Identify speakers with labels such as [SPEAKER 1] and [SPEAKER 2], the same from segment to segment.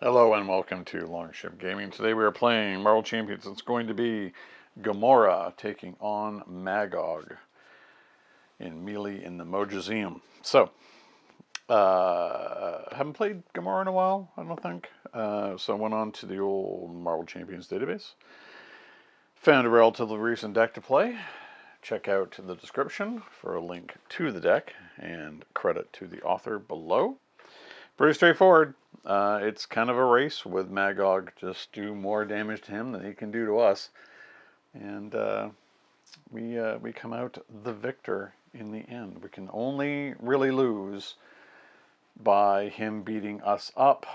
[SPEAKER 1] Hello and welcome to Longship Gaming. Today we are playing Marvel Champions. It's going to be Gamora taking on Magog in Melee in the Mojoverse. So, haven't played Gamora in a while, I don't think. So I went on to the old Marvel Champions database. Found a relatively recent deck to play. Check out the description for a link to the deck and credit to the author below. Pretty straightforward. It's kind of a race with Magog. Just do more damage to him than he can do to us. And we come out the victor in the end. We can only really lose by him beating us up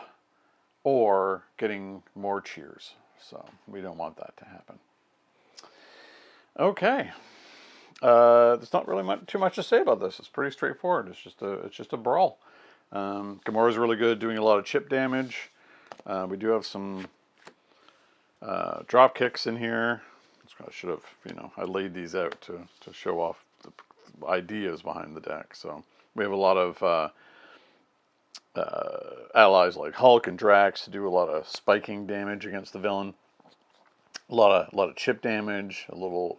[SPEAKER 1] or getting more cheers. So we don't want that to happen. Okay. There's not really too much to say about this. It's pretty straightforward. It's just a brawl. Gamora's really good, doing a lot of chip damage. We do have some drop kicks in here. I should have, I laid these out to show off the ideas behind the deck. So we have a lot of allies like Hulk and Drax to do a lot of spiking damage against the villain. A lot of chip damage. A little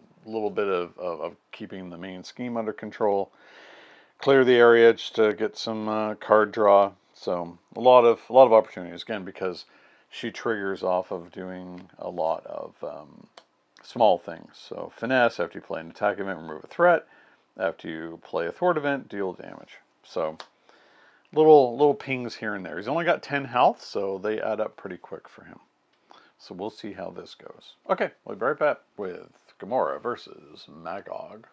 [SPEAKER 1] bit of keeping the main scheme under control. Clear the area just to get some card draw. So a lot of opportunities, again, because she triggers off of doing a lot of small things. So finesse, after you play an attack event, remove a threat. After you play a thwart event, deal damage. So little pings here and there. He's only got 10 health, so they add up pretty quick for him. So we'll see how this goes. Okay, we'll be right back with Gamora versus Magog.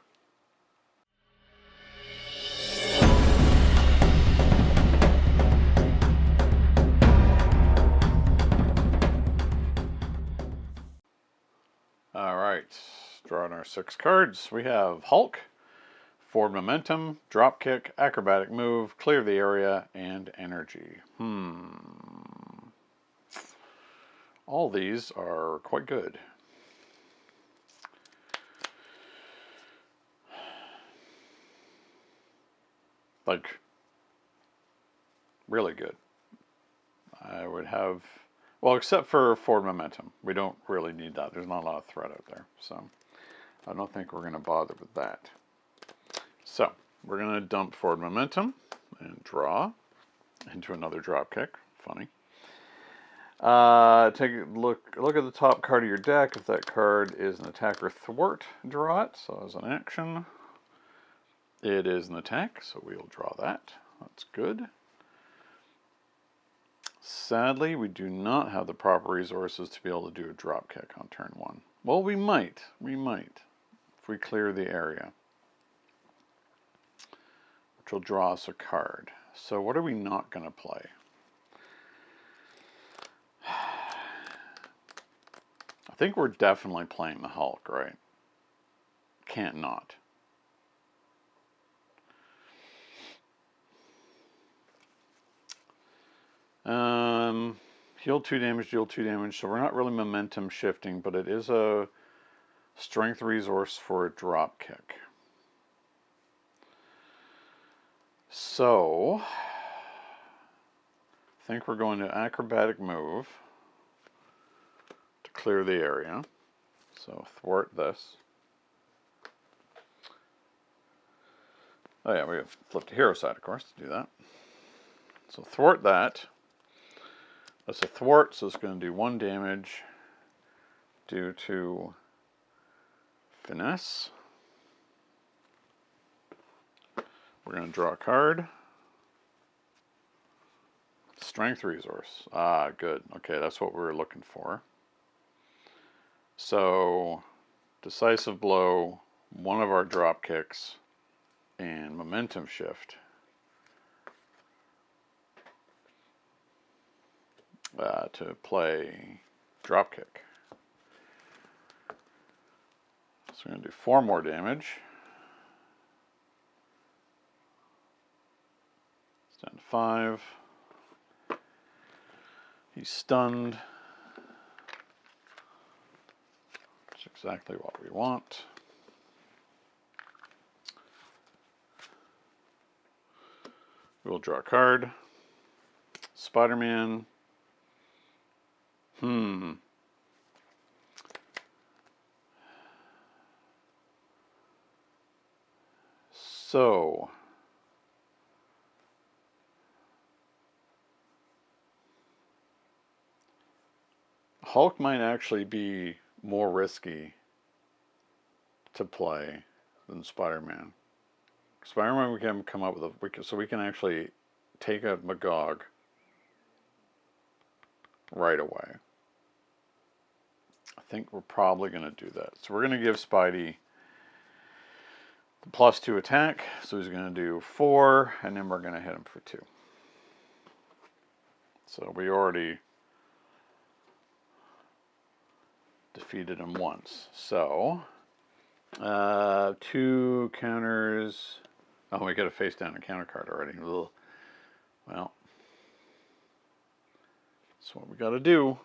[SPEAKER 1] Alright, drawing our 6 cards. We have Hulk, Forward Momentum, Drop Kick, Acrobatic Move, Clear the Area, and Energy. All these are quite good. Like, really good. I would have... Well, except for Forward Momentum. We don't really need that. There's not a lot of threat out there. So, I don't think we're going to bother with that. So, we're going to dump Forward Momentum and draw into another drop kick. Funny. Take a look at the top card of your deck. If that card is an attack or thwart, draw it. So, as an action, it is an attack. So, we'll draw that. That's good. Sadly, we do not have the proper resources to be able to do a drop kick on turn 1. Well, we might. If we clear the area. Which will draw us a card. So what are we not going to play? I think we're definitely playing the Hulk, right? Can't not. Heal 2 damage, deal 2 damage. So we're not really momentum shifting, but it is a strength resource for a drop kick. So, I think we're going to acrobatic move to clear the area. So thwart this. Oh yeah, we have flipped to hero side, of course, to do that. So thwart that. That's a thwart, so it's going to do 1 damage due to finesse. We're going to draw a card. Strength resource. Ah, good. Okay, that's what we were looking for. So, decisive blow, 1 of our drop kicks, and momentum shift. To play dropkick. So we're going to do 4 more damage. It's down to 5. He's stunned. That's exactly what we want. We'll draw a card. Spider-Man. So, Hulk might actually be more risky to play than Spider-Man. Spider-Man, we can come up with we can actually take out Magog right away. I think we're probably going to do that. So we're going to give Spidey the +2 attack. So he's going to do 4, and then we're going to hit him for 2. So we already defeated him once. So 2 counters. Oh, we got a face down and counter card already. Ugh. Well, that's what we got to do.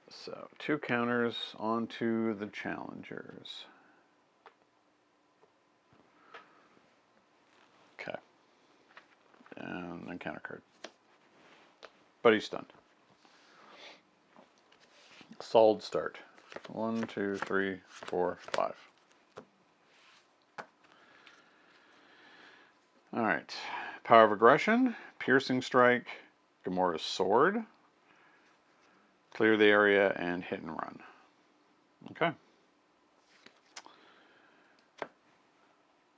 [SPEAKER 1] So 2 counters onto the challengers. Okay. And then counter card. But he's stunned. Solid start. 1, 2, 3, 4, 5. Alright. Power of Aggression, Piercing Strike, Gamora's Sword, clear the area, and hit and run. Okay.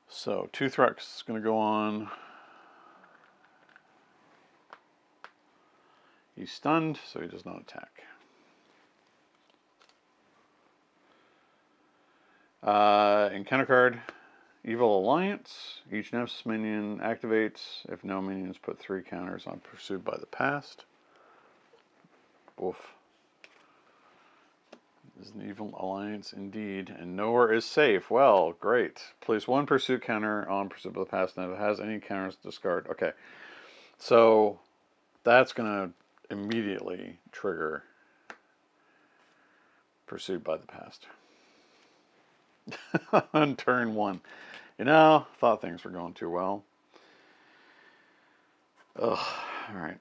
[SPEAKER 1] So 2 threats is going to go on. He's stunned, so he does not attack. Encounter card, Evil Alliance. Each Nemesis minion activates. If no minions, put 3 counters on Pursued by the Past. Woof. This is an Evil Alliance indeed. And nowhere is safe. Well, great. Place 1 Pursuit counter on Pursued by the Past. And if it has any counters, discard. Okay. So that's going to immediately trigger Pursued by the Past. On turn 1. You know, thought things were going too well. Ugh, alright.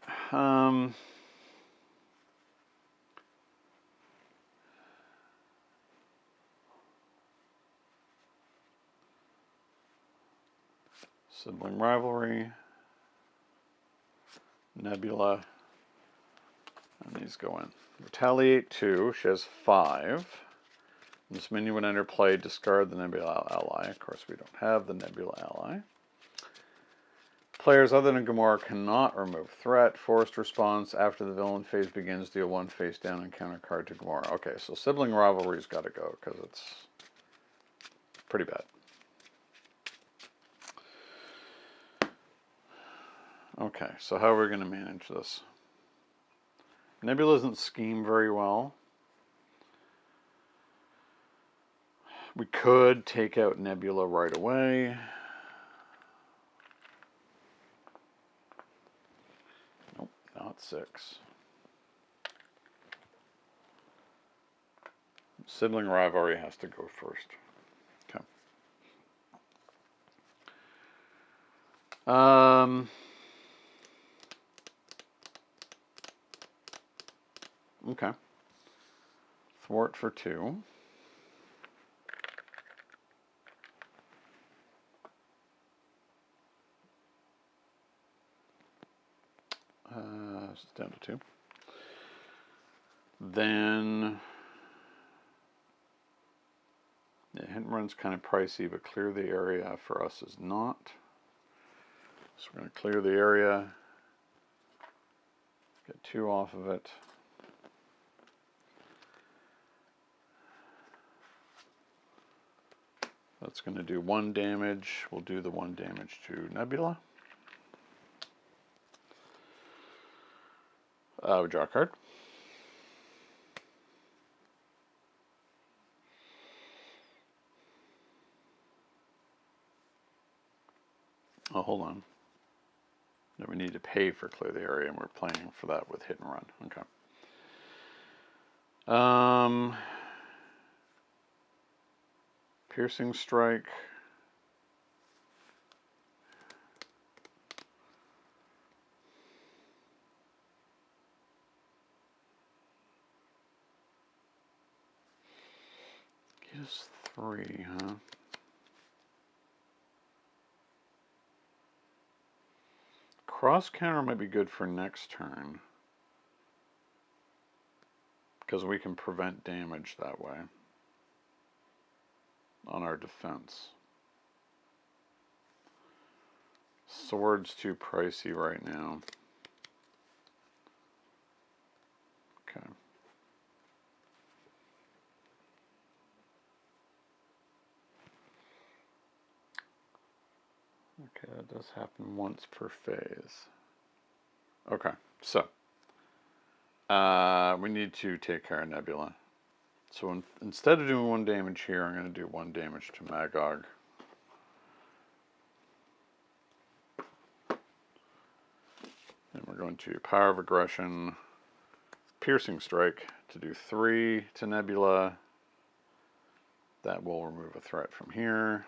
[SPEAKER 1] Sibling Rivalry. Nebula. And these go in. Retaliate 2. She has 5. This minion would enter play, discard the Nebula ally. Of course, we don't have the Nebula ally. Players other than Gamora cannot remove threat. Forced response after the villain phase begins, deal 1 face down and counter card to Gamora. Okay, so Sibling Rivalry's got to go because it's pretty bad. Okay, so how are we going to manage this? Nebula doesn't scheme very well. We could take out Nebula right away. Nope, not 6. Sibling Rivalry has to go first. Okay. Okay. Thwart for 2. It's down to 2. Then hit and run's kind of pricey, but clear the area for us is not. So we're going to clear the area, get 2 off of it. That's going to do 1 damage. We'll do the 1 damage to Nebula. We draw a card. Oh, hold on. No, we need to pay for clear the area, and we're playing for that with hit and run. Okay. Piercing strike. -3, huh? Cross counter might be good for next turn, because we can prevent damage that way on our defense. Sword's too pricey right now. Okay. Okay, that does happen once per phase. Okay, so we need to take care of Nebula. So instead of doing 1 damage here, I'm going to do 1 damage to Magog. And we're going to Power of Aggression, Piercing Strike to do 3 to Nebula. That will remove a threat from here.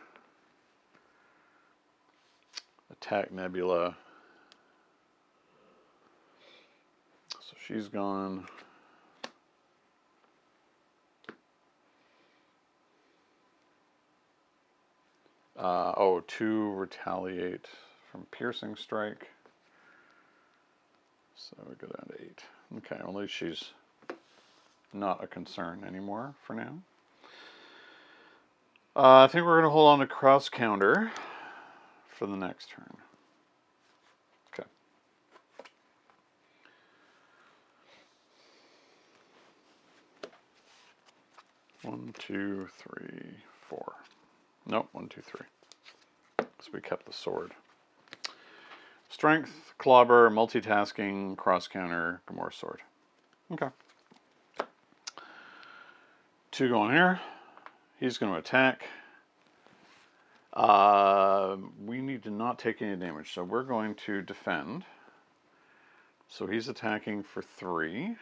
[SPEAKER 1] Attack Nebula. So she's gone. Oh, 2 retaliate from Piercing Strike. So we go down to 8. Okay, well, at least she's not a concern anymore for now. I think we're going to hold on to Cross Counter for the next turn. Okay. One, two, three, 4. Nope, 1, 2, 3. So we kept the sword. Strength, Clobber, Multitasking, Cross Counter, Gamora Sword. Okay. 2 going here. He's going to attack. We need to not take any damage, so we're going to defend. So he's attacking for 3.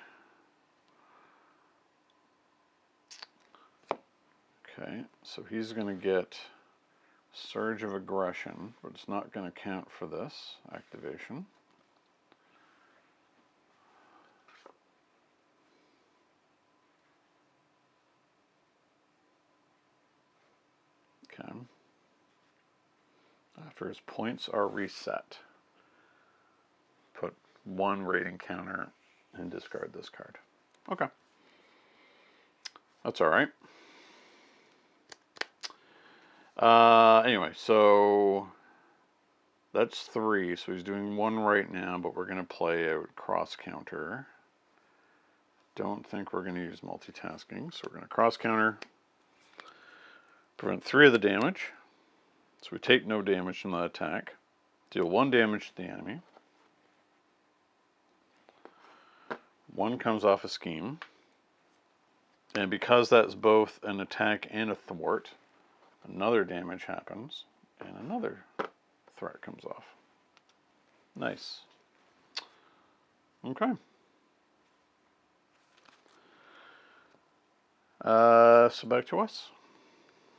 [SPEAKER 1] Okay, so he's going to get Surge of Aggression, but it's not going to count for this activation. Okay. After his points are reset, put 1 rating counter and discard this card. Okay. That's alright. Anyway, so that's 3. So he's doing 1 right now, but we're going to play out Cross Counter. Don't think we're going to use multitasking, so we're going to Cross Counter. Prevent 3 of the damage. So we take no damage from that attack. Deal 1 damage to the enemy. 1 comes off a scheme. And because that's both an attack and a thwart, another damage happens, and another threat comes off. Nice. Okay. So back to us.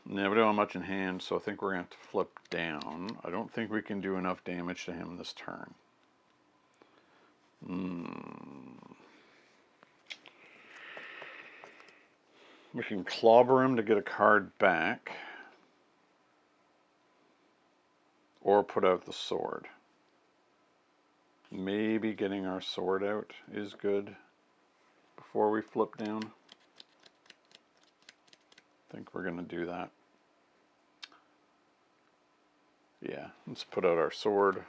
[SPEAKER 1] Now, we don't have much in hand, so I think we're going to have to flip down. I don't think we can do enough damage to him this turn. We can clobber him to get a card back. Or put out the sword. Maybe getting our sword out is good before we flip down. I think we're going to do that. Yeah, let's put out our sword.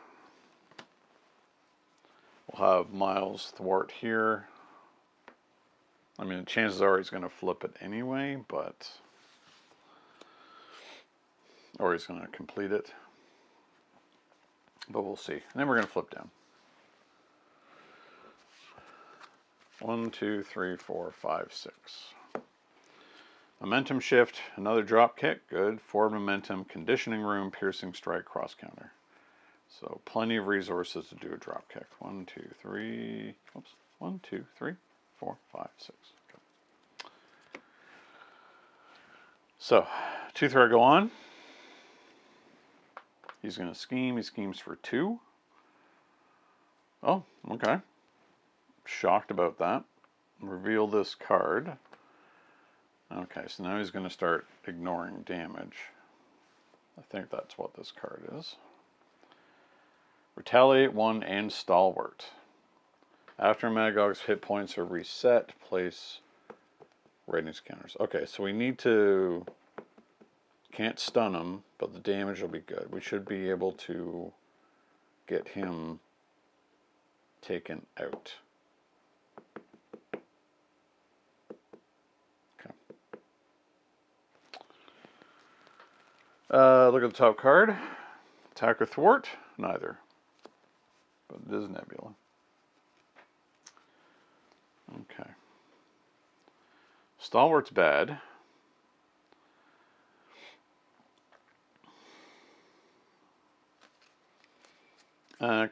[SPEAKER 1] We'll have Miles thwart here. I mean, the chances are he's going to flip it anyway, but... or he's going to complete it. But we'll see. And then we're going to flip down. 1, 2, 3, 4, 5, 6. Momentum shift, another drop kick, good. Forward momentum, conditioning room, piercing strike, cross counter. So plenty of resources to do a drop kick. 1, 2, 3. Oops. 1, 2, 3, 4, 5, 6. Okay. So 2 threat go on. He's going to scheme. He schemes for 2. Oh, okay. Shocked about that. Reveal this card. Okay, so now he's going to start ignoring damage. I think that's what this card is. Retaliate 1 and Stalwart. After Magog's hit points are reset, place ratings counters. Okay, so we need to... Can't stun him, but the damage will be good. We should be able to get him taken out. Okay. Look at the top card. Attack or thwart? Neither. But it is Nebula. Okay. Stalwart's bad.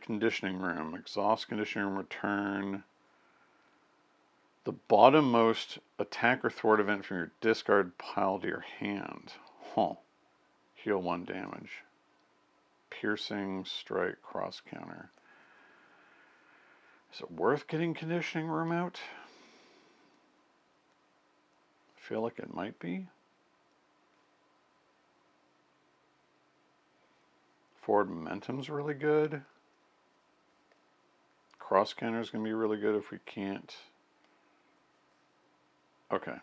[SPEAKER 1] Conditioning room. Exhaust conditioning room, return the bottommost attack or thwart event from your discard pile to your hand. Huh. Heal 1 damage. Piercing, strike, cross counter. Is it worth getting conditioning room out? I feel like it might be. Forward momentum's really good. Cross counter is going to be really good if we can't. Okay.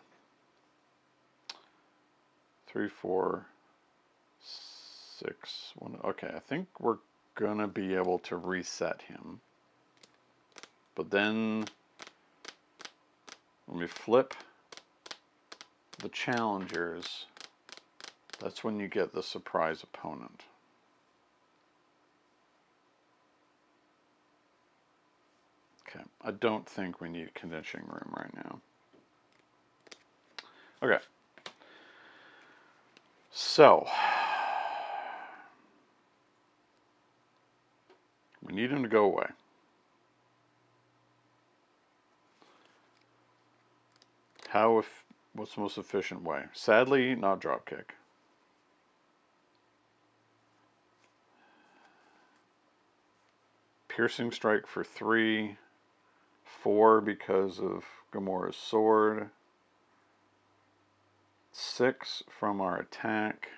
[SPEAKER 1] 3, 4, 6, 1. Okay, I think we're going to be able to reset him. But then when we flip the challengers, that's when you get the surprise opponent. Okay, I don't think we need conditioning room right now. Okay. So, we need him to go away. What's the most efficient way? Sadly, not dropkick. Piercing strike for 3, 4 because of Gamora's sword, 6 from our attack,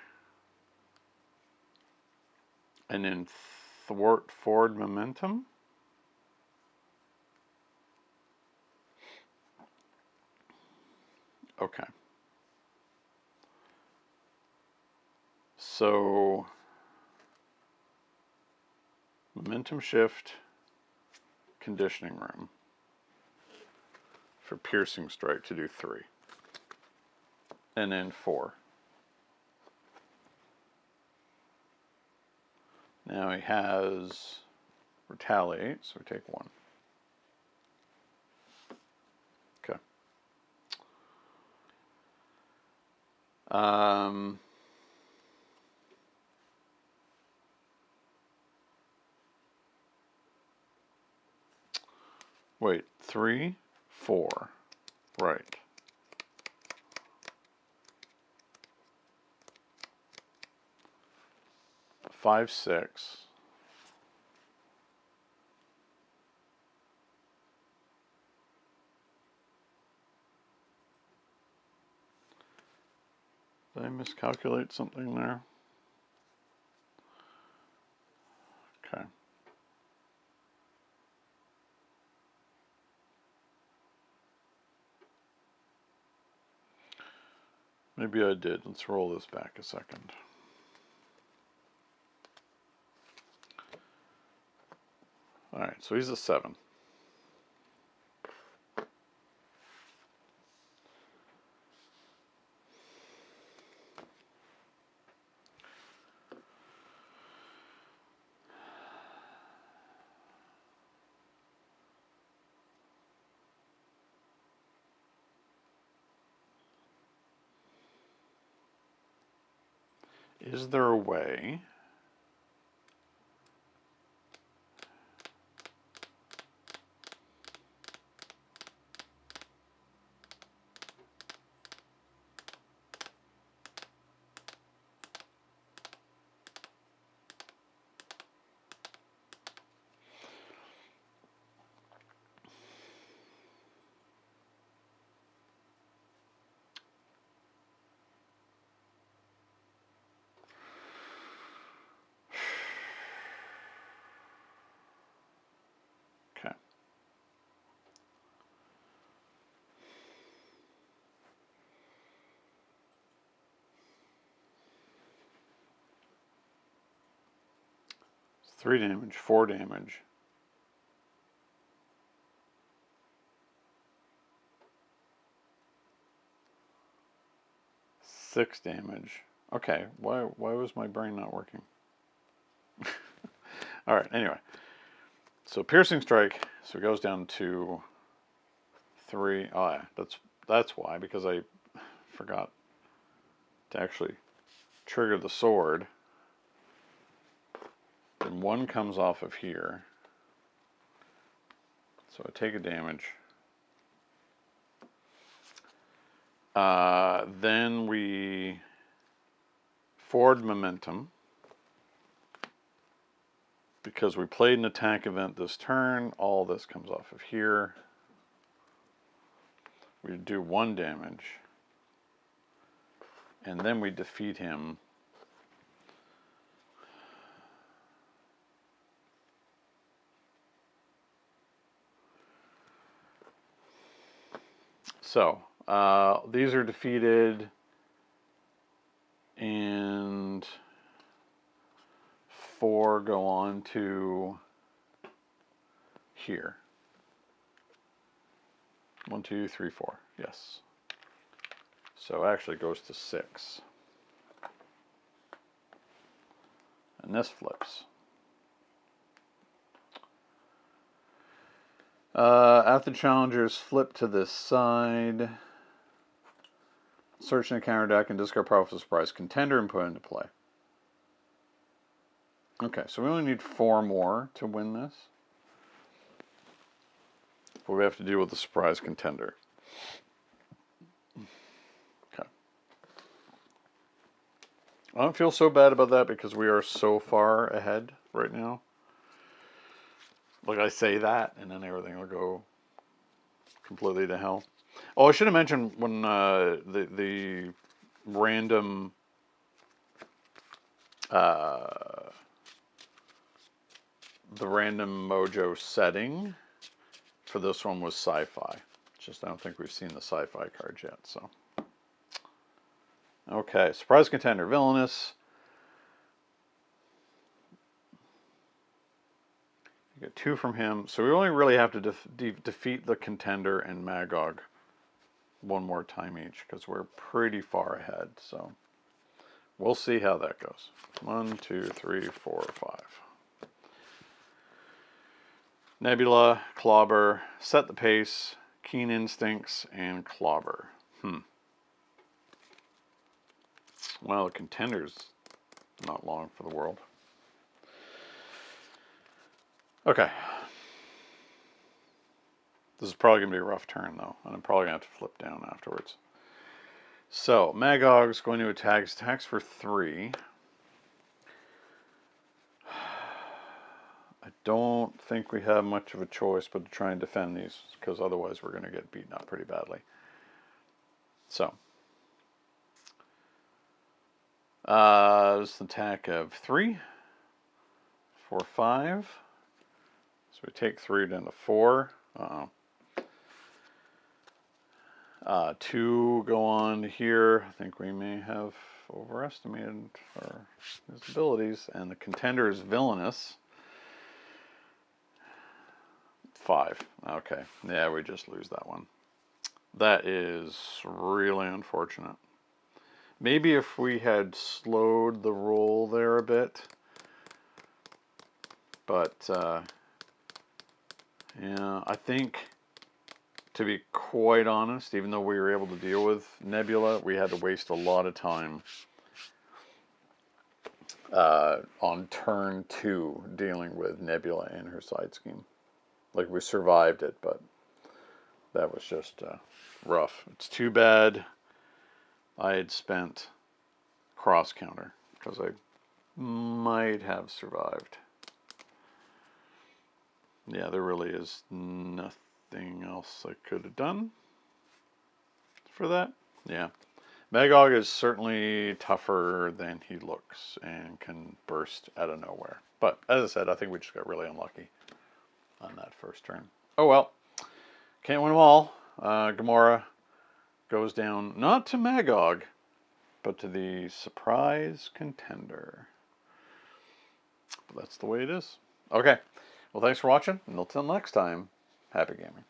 [SPEAKER 1] and then thwart forward momentum. Okay. So, momentum shift, conditioning room for piercing strike to do 3. And then 4. Now he has retaliate, so we take 1. Okay. Wait, 3, 4, right. 5, 6. Did I miscalculate something there? Okay. Maybe I did. Let's roll this back a second. Alright, so he's a 7. Is there a way 3 damage, 4 damage. 6 damage. Okay, why was my brain not working? All right, anyway. So piercing strike, so it goes down to 3. Oh yeah, that's why, because I forgot to actually trigger the sword. Then 1 comes off of here. So I take a damage. Then we forward momentum. Because we played an attack event this turn, all this comes off of here. We do 1 damage. And then we defeat him. So, these are defeated, and 4 go on to here. 1, 2, 3, 4. Yes. So actually it goes to 6. And this flips. After challengers flip to this side, search in the counter deck and discard powerful surprise contender and put it into play. Okay, so we only need 4 more to win this. But we have to deal with the surprise contender. Okay. I don't feel so bad about that because we are so far ahead right now. Like I say that, and then everything will go completely to hell. Oh, I should have mentioned when the random Mojo setting for this one was sci-fi. Just I don't think we've seen the sci-fi cards yet. So, okay, surprise contender, villainous. You get 2 from him, so we only really have to defeat the contender and Magog 1 more time each because we're pretty far ahead. So we'll see how that goes. 1, 2, 3, 4, 5. Nebula, Clobber, Set the Pace, Keen Instincts, and Clobber. Well, the contender's not long for the world. Okay. This is probably going to be a rough turn, though, and I'm probably going to have to flip down afterwards. So, Magog's going to attack. Attacks for 3. I don't think we have much of a choice but to try and defend these, because otherwise we're going to get beaten up pretty badly. So, this attack of 3, 4, 5. So we take 3 down to 4. 2 go on here. I think we may have overestimated his abilities. And the contender is villainous. 5. Okay. Yeah, we just lose that one. That is really unfortunate. Maybe if we had slowed the roll there a bit. But, yeah, I think, to be quite honest, even though we were able to deal with Nebula, we had to waste a lot of time on turn 2 dealing with Nebula and her side scheme. Like, we survived it, but that was just rough. It's too bad I had spent cross counter, because I might have survived. Yeah, there really is nothing else I could have done for that. Yeah. Magog is certainly tougher than he looks and can burst out of nowhere. But, as I said, I think we just got really unlucky on that first turn. Oh well. Can't win them all. Gamora goes down, not to Magog, but to the surprise contender. But that's the way it is. Okay. Well, thanks for watching, and until next time, happy gaming.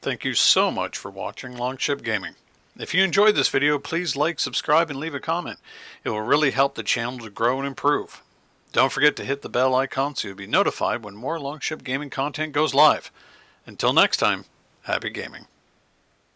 [SPEAKER 1] Thank you so much for watching Longship Gaming. If you enjoyed this video, please like, subscribe, and leave a comment. It will really help the channel to grow and improve. Don't forget to hit the bell icon so you'll be notified when more Longship Gaming content goes live. Until next time, happy gaming.